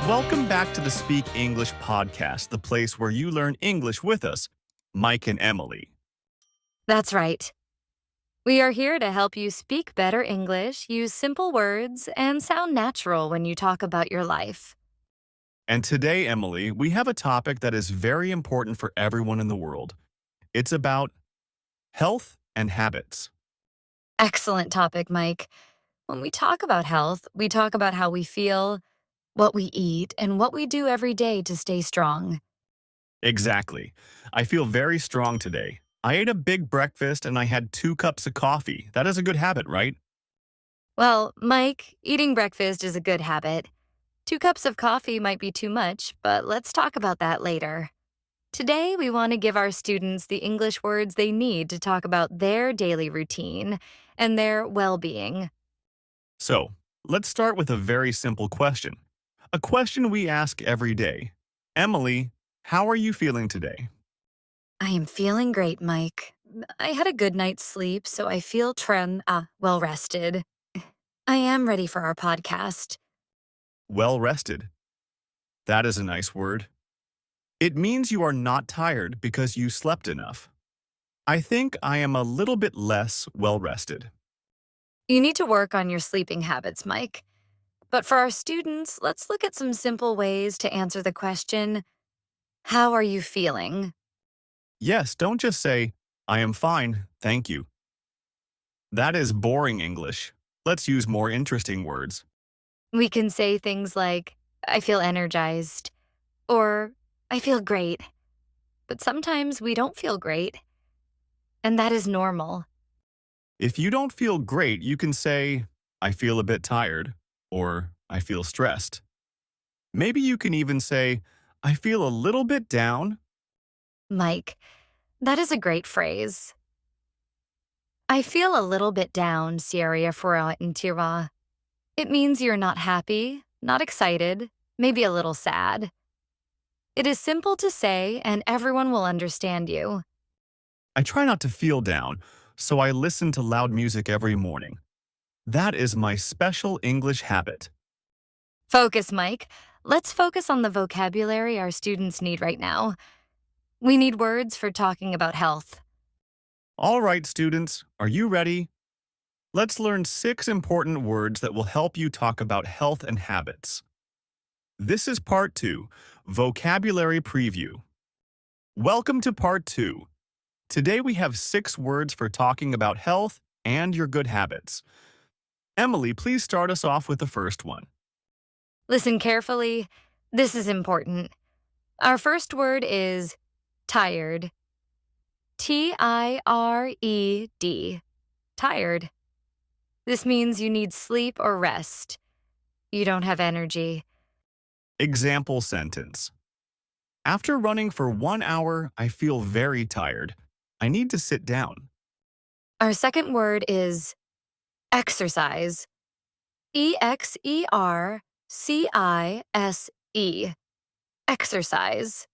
Welcome back to the Speak English podcast, the place where you learn English with us, Mike and Emily. That's right. We are here to help you speak better English, use simple words, and sound natural when you talk about your life. And today, Emily, we have a topic that is very important for everyone in the world. It's about health and habits. Excellent topic, Mike. When we talk about health, we talk about how we feel, what we eat, and what we do every day to stay strong. Exactly. I feel very strong today. I ate a big breakfast and I had 2 cups of coffee. That is a good habit, right? Well, Mike, eating breakfast is a good habit. 2 cups of coffee might be too much, but let's talk about that later. Today, we want to give our students the English words they need to talk about their daily routine and their well-being. So, let's start with a very simple question. A question we ask every day. Emily, how are you feeling today? I am feeling great, Mike. I had a good night's sleep, so I feel well rested. I am ready for our podcast. Well rested. That is a nice word. It means you are not tired because you slept enough. I think I am a little bit less well rested. You need to work on your sleeping habits, Mike. But for our students, let's look at some simple ways to answer the question, how are you feeling? Yes, don't just say, I am fine, thank you. That is boring English. Let's use more interesting words. We can say things like, I feel energized, or I feel great. But sometimes we don't feel great, and that is normal. If you don't feel great, you can say, I feel a bit tired, or I feel stressed. Maybe you can even say, I feel a little bit down. Mike, that is a great phrase. I feel a little bit down, Sierra Fura Intira. It means you're not happy, not excited, maybe a little sad. It is simple to say, and everyone will understand you. I try not to feel down, so I listen to loud music every morning. That is my special English habit. Focus, Mike. Let's focus on the vocabulary our students need right now. We need words for talking about health. All right, students, are you ready? Let's learn 6 important words that will help you talk about health and habits. This is Part 2, Vocabulary Preview. Welcome to Part 2. Today we have 6 words for talking about health and your good habits. Emily, please start us off with the first one. Listen carefully. This is important. Our first word is tired. Tired. Tired. This means you need sleep or rest. You don't have energy. Example sentence. After running for 1 hour, I feel very tired. I need to sit down. Our second word is exercise. Exercise. Exercise.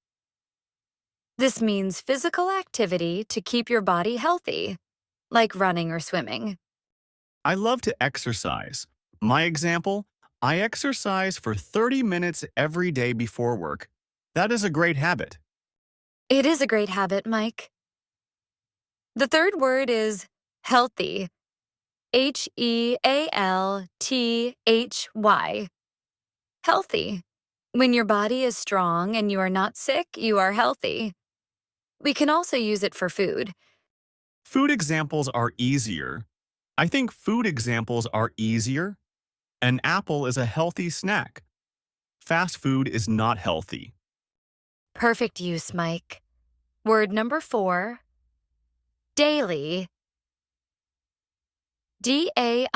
This means physical activity to keep your body healthy, like running or swimming. I love to exercise. My example, I exercise for 30 minutes every day before work. That is a great habit. It is a great habit, Mike. The third word is healthy. Healthy. Healthy. When your body is strong and you are not sick, you are healthy. We can also use it for food. Food examples are easier. I think food examples are easier. An apple is a healthy snack. Fast food is not healthy. Perfect use, Mike. Word number 4, daily. Daily.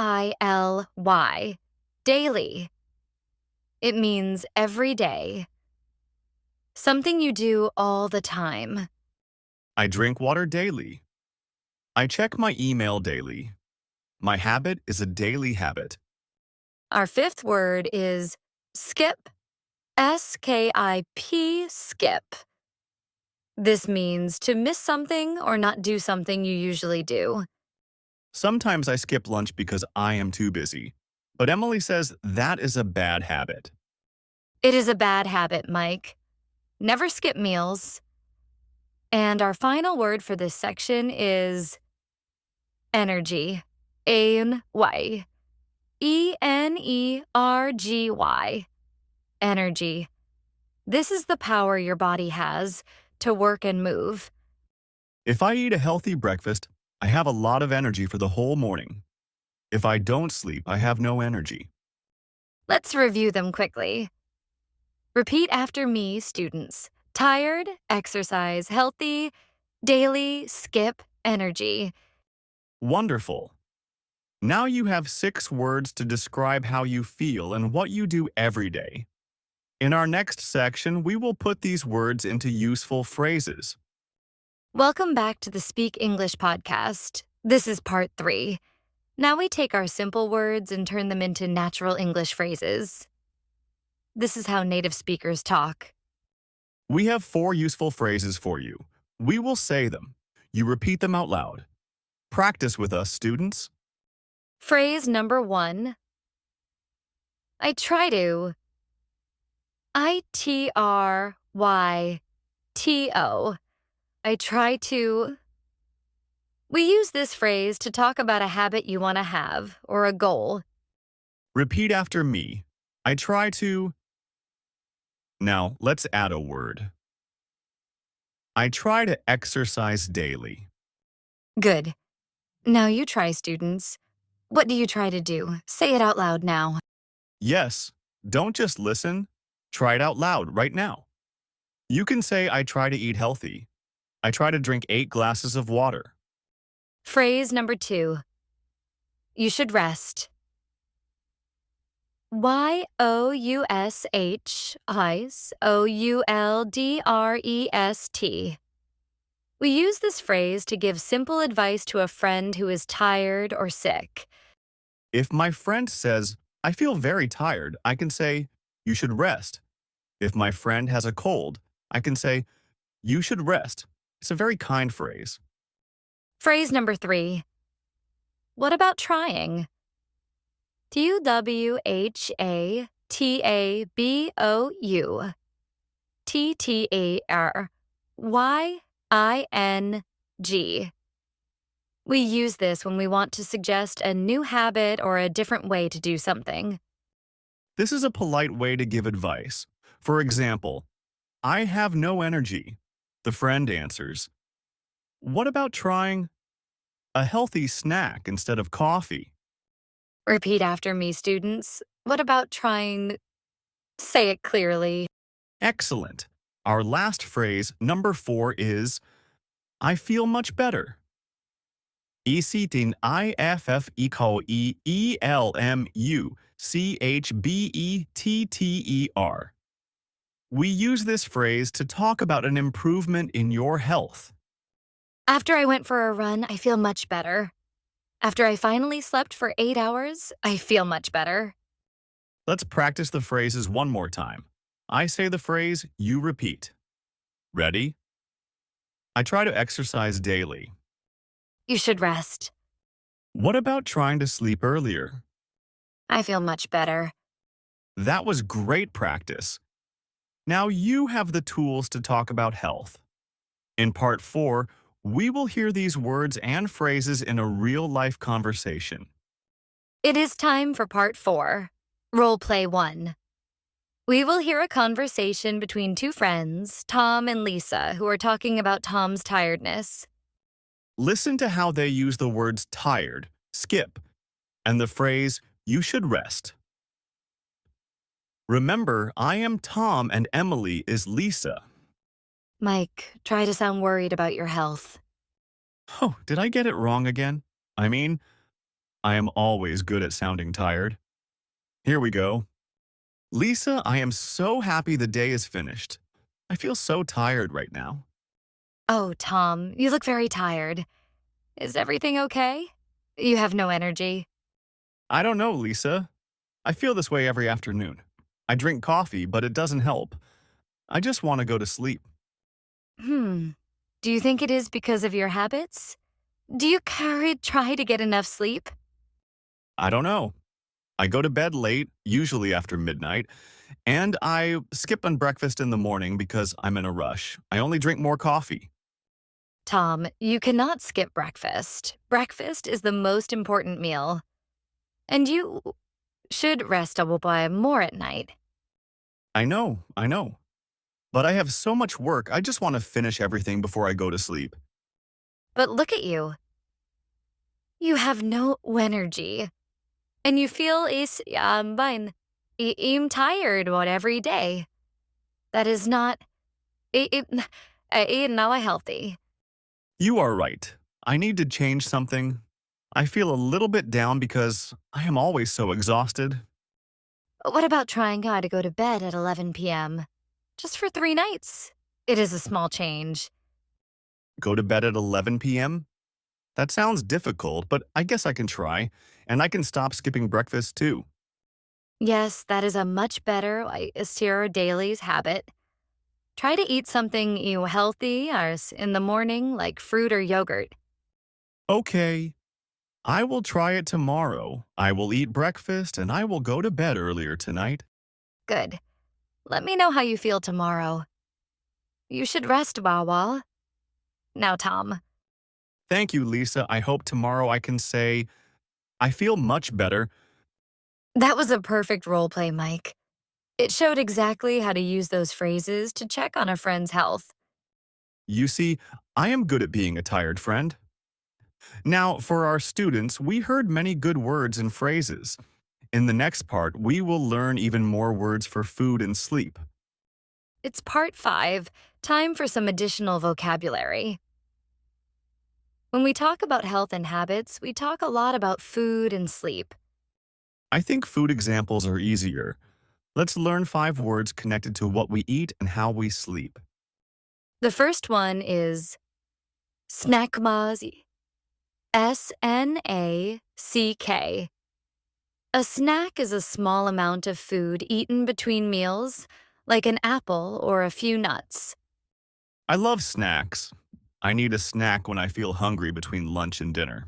Daily. It means every day. Something you do all the time. I drink water daily. I check my email daily. My habit is a daily habit. Our fifth word is skip. SKIP, skip. This means to miss something or not do something you usually do. Sometimes I skip lunch because I am too busy. But Emily says that is a bad habit. It is a bad habit, Mike. Never skip meals. And our final word for this section is energy. Energy. Energy. Energy. This is the power your body has to work and move. If I eat a healthy breakfast, I have a lot of energy for the whole morning. If I don't sleep, I have no energy. Let's review them quickly. Repeat after me, students. Tired, exercise, healthy, daily, skip, energy. Wonderful. Now you have 6 words to describe how you feel and what you do every day. In our next section, we will put these words into useful phrases. Welcome back to the Speak English podcast. This is part 3. Now we take our simple words and turn them into natural English phrases. This is how native speakers talk. We have 4 useful phrases for you. We will say them. You repeat them out loud. Practice with us, students. Phrase number 1. I try to. I-T-R-Y-T-O. I try to. We use this phrase to talk about a habit you want to have or a goal. Repeat after me. I try to. Now, let's add a word. I try to exercise daily. Good. Now you try, students. What do you try to do? Say it out loud now. Yes, don't just listen. Try it out loud right now. You can say, I try to eat healthy. I try to drink 8 glasses of water. Phrase number 2. You should rest. Y-O-U-S-H-I-S-O-U-L-D-R-E-S-T. We use this phrase to give simple advice to a friend who is tired or sick. If my friend says, I feel very tired, I can say, you should rest. If my friend has a cold, I can say, you should rest. It's a very kind phrase. Phrase number 3. What about trying? T-W-H-A-T-A-B-O-U. T-T-A-R-Y-I-N-G. We use this when we want to suggest a new habit or a different way to do something. This is a polite way to give advice. For example, I have no energy. The friend answers, what about trying a healthy snack instead of coffee? Repeat after me, students. What about trying? Say it clearly. Excellent. Our last phrase, number 4, is, I feel much better. Isitin IFFEKOEELMUCHBETTER. We use this phrase to talk about an improvement in your health. After I went for a run, I feel much better. After I finally slept for 8 hours, I feel much better. Let's practice the phrases one more time. I say the phrase, you repeat. Ready? I try to exercise daily. You should rest. What about trying to sleep earlier? I feel much better. That was great practice. Now you have the tools to talk about health. In part 4, we will hear these words and phrases in a real-life conversation. It is time for part 4. Role play 1. We will hear a conversation between 2 friends, Tom and Lisa, who are talking about Tom's tiredness. Listen to how they use the words tired, skip, and the phrase, you should rest. Remember, I am Tom and Emily is Lisa. Mike, try to sound worried about your health. Oh, did I get it wrong again? I mean, I am always good at sounding tired. Here we go. Lisa, I am so happy the day is finished. I feel so tired right now. Oh, Tom, you look very tired. Is everything okay? You have no energy. I don't know, Lisa. I feel this way every afternoon. I drink coffee, but it doesn't help. I just want to go to sleep. Do you think it is because of your habits? Do you try to get enough sleep? I don't know. I go to bed late, usually after midnight, And I skip on breakfast in the morning because I'm in a rush. I only drink more coffee. Tom, you cannot skip breakfast. Breakfast is the most important meal. And you should rest double by more at night. I know. But I have so much work, I just want to finish everything before I go to sleep. But look at you. You have no energy. And you feel fine. I'm tired about every day. That is not now healthy. You are right. I need to change something. I feel a little bit down because I am always so exhausted. What about trying to go to bed at 11 p.m.? Just for 3 nights. It is a small change. Go to bed at 11 p.m.? That sounds difficult, but I guess I can try, and I can stop skipping breakfast too. Yes, that is a much better Sierra Daily's habit. Try to eat something healthy in the morning, like fruit or yogurt. Okay, I will try it tomorrow. I will eat breakfast and I will go to bed earlier tonight. Good. Let me know how you feel tomorrow. You should rest, Wawa. Now, Tom. Thank you, Lisa. I hope tomorrow I can say, I feel much better. That was a perfect role play, Mike. It showed exactly how to use those phrases to check on a friend's health. You see, I am good at being a tired friend. Now, for our students, we heard many good words and phrases. In the next part, we will learn even more words for food and sleep. It's part 5, time for some additional vocabulary. When we talk about health and habits, we talk a lot about food and sleep. I think food examples are easier. Let's learn 5 words connected to what we eat and how we sleep. The first one is snackmazi. S-N-A-C-K. A snack is a small amount of food eaten between meals, like an apple or a few nuts. I love snacks. I need a snack when I feel hungry between lunch and dinner.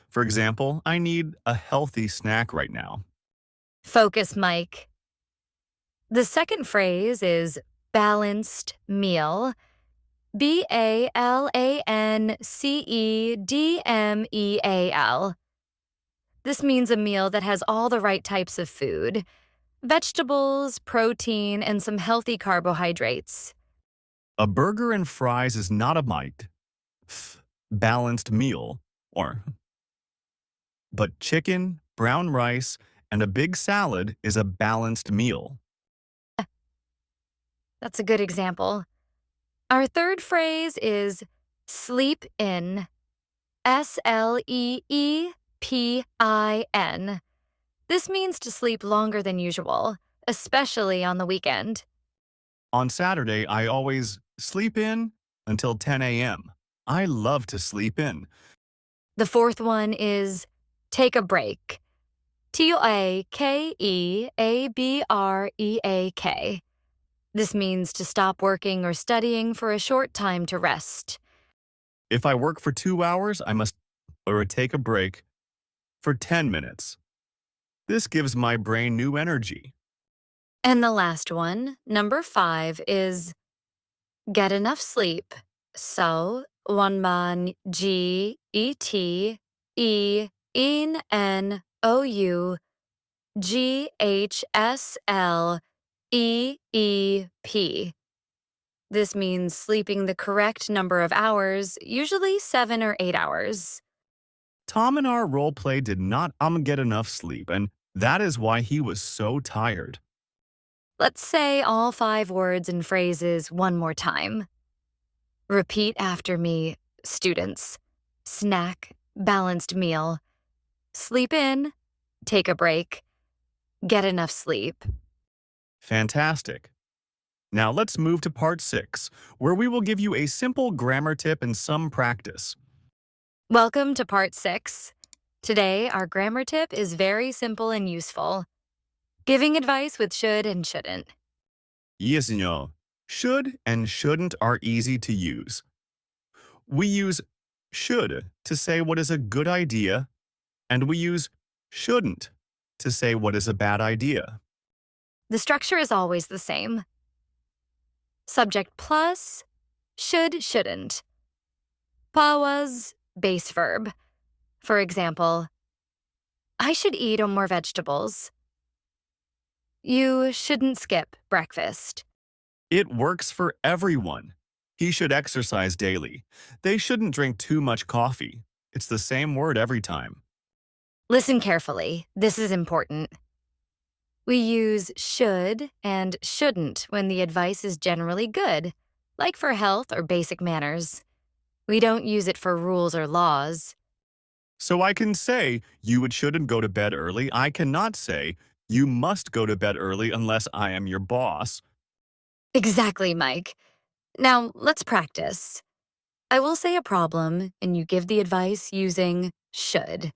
For example, I need a healthy snack right now. Focus, Mike. The second phrase is balanced meal. BALANCEDMEAL. This means a meal that has all the right types of food: vegetables, protein, and some healthy carbohydrates. A burger and fries is not a balanced meal, but chicken, brown rice, and a big salad is a balanced meal. That's a good example. Our third phrase is sleep in. SLEEPIN. This means to sleep longer than usual, especially on the weekend. On Saturday, I always sleep in until 10 a.m. I love to sleep in. The fourth one is take a break. TAKEABREAK. This means to stop working or studying for a short time to rest. If I work for 2 hours, I must take a break for 10 minutes. This gives my brain new energy. And the last one, number 5, is get enough sleep. So, one man GETENOUGHSLEEP. This means sleeping the correct number of hours, usually 7 or 8 hours. Tom in our role play did not get enough sleep, and that is why he was so tired. Let's say all 5 words and phrases one more time. Repeat after me, students. Snack, balanced meal. Sleep in, take a break. Get enough sleep. Fantastic. Now let's move to part 6, where we will give you a simple grammar tip and some practice. Welcome to part 6. Today, our grammar tip is very simple and useful. Giving advice with should and shouldn't. Yes, no. Should and shouldn't are easy to use. We use should to say what is a good idea, and we use shouldn't to say what is a bad idea. The structure is always the same. Subject plus, should, shouldn't. Was, base verb. For example, I should eat more vegetables. You shouldn't skip breakfast. It works for everyone. He should exercise daily. They shouldn't drink too much coffee. It's the same word every time. Listen carefully. This is important. We use should and shouldn't when the advice is generally good, like for health or basic manners. We don't use it for rules or laws. So I can say, shouldn't go to bed early. I cannot say, you must go to bed early unless I am your boss. Exactly, Mike. Now, let's practice. I will say a problem, and you give the advice using should.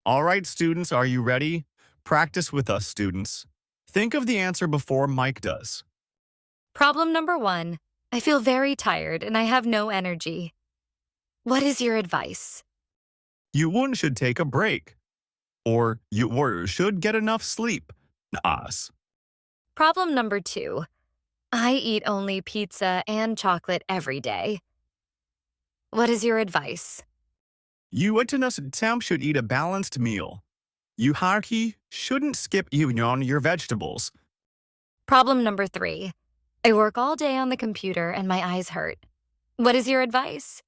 All right, students, are you ready? Practice with us, students. Think of the answer before Mike does. Problem number 1. I feel very tired and I have no energy. What is your advice? You should take a break. Or you should get enough sleep. Nas. Problem number 2. I eat only pizza and chocolate every day. What is your advice? You should eat a balanced meal. You shouldn't skip on your vegetables. Problem number 3. I work all day on the computer and my eyes hurt. What is your advice?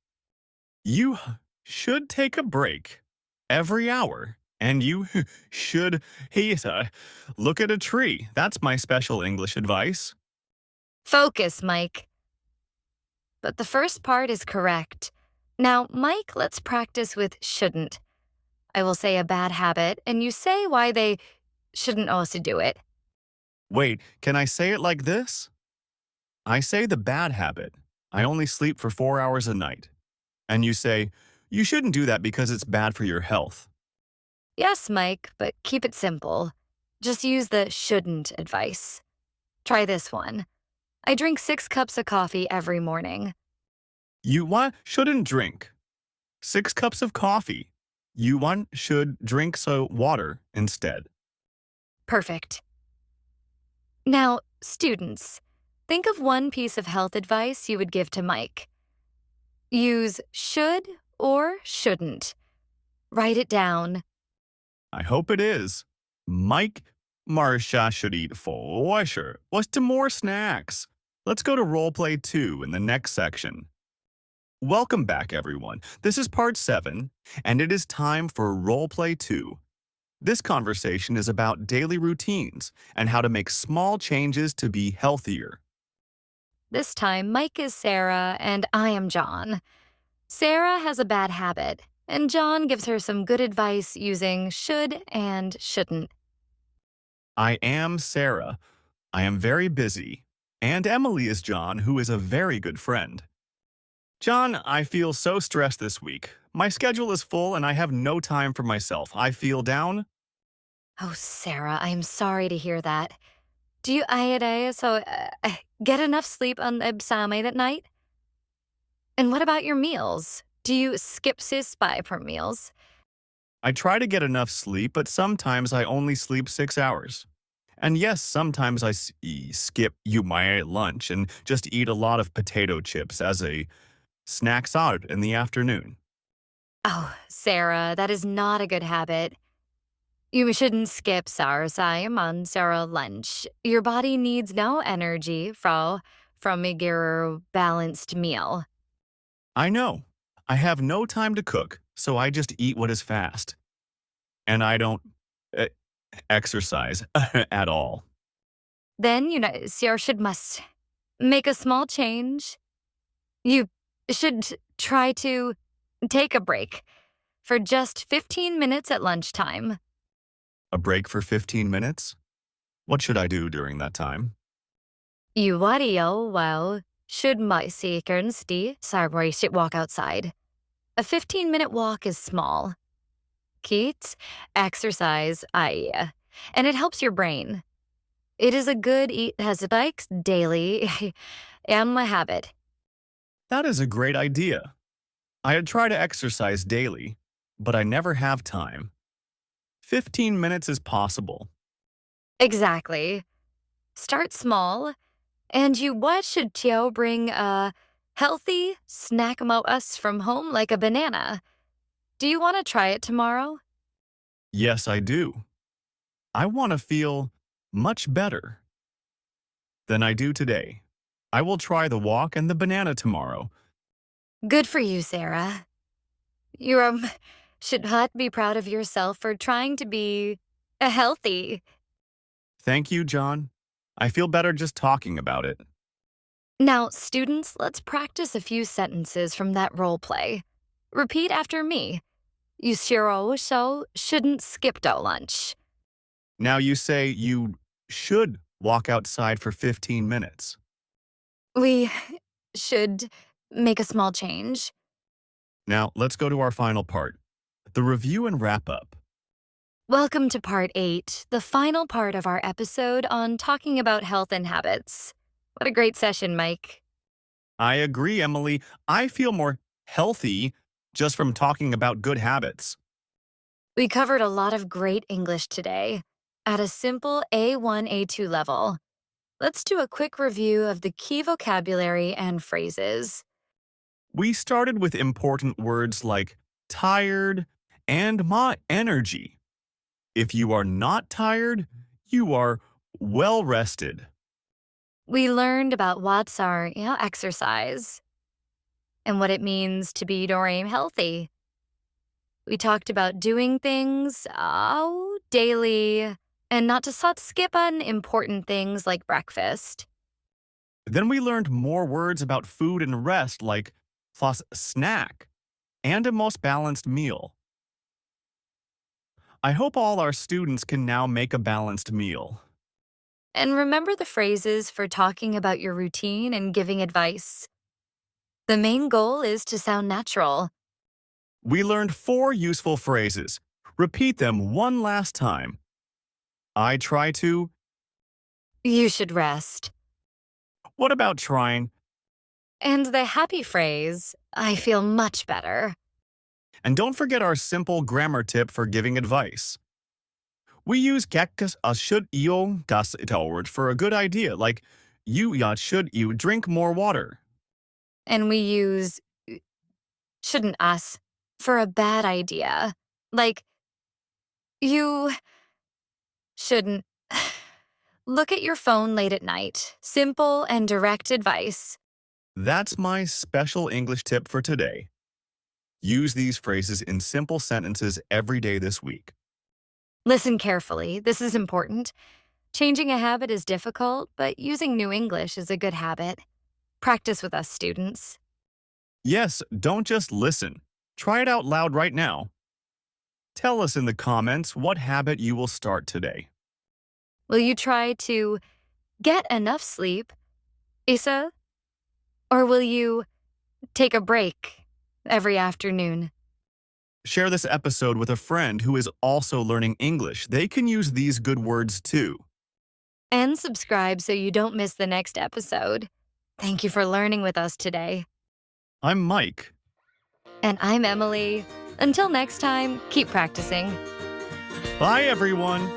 You should take a break every hour. And you should look at a tree. That's my special English advice. Focus, Mike. But the first part is correct. Now, Mike, let's practice with shouldn't. I will say a bad habit, and you say why they shouldn't also do it. Wait, can I say it like this? I say the bad habit. I only sleep for 4 hours a night. And you say, you shouldn't do that because it's bad for your health. Yes, Mike, but keep it simple. Just use the shouldn't advice. Try this one. I drink 6 cups of coffee every morning. You shouldn't drink 6 cups of coffee. You should drink water instead. Perfect. Now, students, think of one piece of health advice you would give to Mike. Use should or shouldn't. Write it down. I hope it is. Mike Marsha should eat for sure. What's to more snacks? Let's go to role play 2 in the next section. Welcome back, everyone. This is part 7, and it is time for role play 2. This conversation is about daily routines and how to make small changes to be healthier. This time, Mike is Sarah and I am John. Sarah has a bad habit, and John gives her some good advice using should and shouldn't. I am Sarah. I am very busy. And Emily is John, who is a very good friend. John, I feel so stressed this week. My schedule is full and I have no time for myself. I feel down. Oh, Sarah, I am sorry to hear that. Do you get enough sleep on Ibsame at night? And what about your meals? Do you skip by per meals? I try to get enough sleep, but sometimes I only sleep 6 hours. And yes, sometimes I skip my lunch and just eat a lot of potato chips as a snack salad in the afternoon. Oh, Sarah, that is not a good habit. You shouldn't skip Sauersheim on Sarah lunch. Your body needs no energy, Frau, from your balanced meal. I know. I have no time to cook, so I just eat what is fast. And I don't exercise at all. Then, Sarah must make a small change. You should try to take a break for just 15 minutes at lunchtime. A break for 15 minutes? What should I do during that time? You should walk outside. A 15-minute walk is small. Keats, exercise, and it helps your brain. It is a good bikes daily and my habit. That is a great idea. I try to exercise daily, but I never have time. 15 minutes is possible. Exactly. Start small. And you what should Tiao bring a healthy snack about us from home like a banana? Do you want to try it tomorrow? Yes, I do. I want to feel much better than I do today. I will try the walk and the banana tomorrow. Good for you, Sarah. You should not be proud of yourself for trying to be healthy. Thank you, John. I feel better just talking about it. Now, students, let's practice a few sentences from that role play. Repeat after me. You shouldn't skip to lunch. Now you say you should walk outside for 15 minutes. We should make a small change. Now let's go to our final part, the review and wrap up. Welcome to part 8, the final part of our episode on talking about health and habits. What a great session, Mike. I agree, Emily. I feel more healthy just from talking about good habits. We covered a lot of great English today at a simple A1, A2 level. Let's do a quick review of the key vocabulary and phrases. We started with important words like tired and my energy. If you are not tired, you are well rested. We learned about what's our exercise and what it means to be or aim healthy. We talked about doing things daily and not to skip on important things like breakfast. Then we learned more words about food and rest like plus snack and a most balanced meal. I hope all our students can now make a balanced meal. And remember the phrases for talking about your routine and giving advice. The main goal is to sound natural. We learned 4 useful phrases. Repeat them one last time. I try to. You should rest. What about trying? And the happy phrase, I feel much better. And don't forget our simple grammar tip for giving advice. We use gekkas should you das word for a good idea, like should you drink more water. And we use shouldn't us for a bad idea, like you shouldn't look at your phone late at night. Simple and direct advice. That's my special English tip for today. Use these phrases in simple sentences every day this week. Listen carefully. This is important. Changing a habit is difficult, but using new English is a good habit. Practice with us, students. Yes, don't just listen. Try it out loud right now. Tell us in the comments what habit you will start today. Will you try to get enough sleep, Isa? Or will you take a break every afternoon? Share this episode with a friend who is also learning English. They can use these good words too. And subscribe so you don't miss the next episode. Thank you for learning with us today. I'm Mike. And I'm Emily. Until next time, keep practicing. Bye, everyone.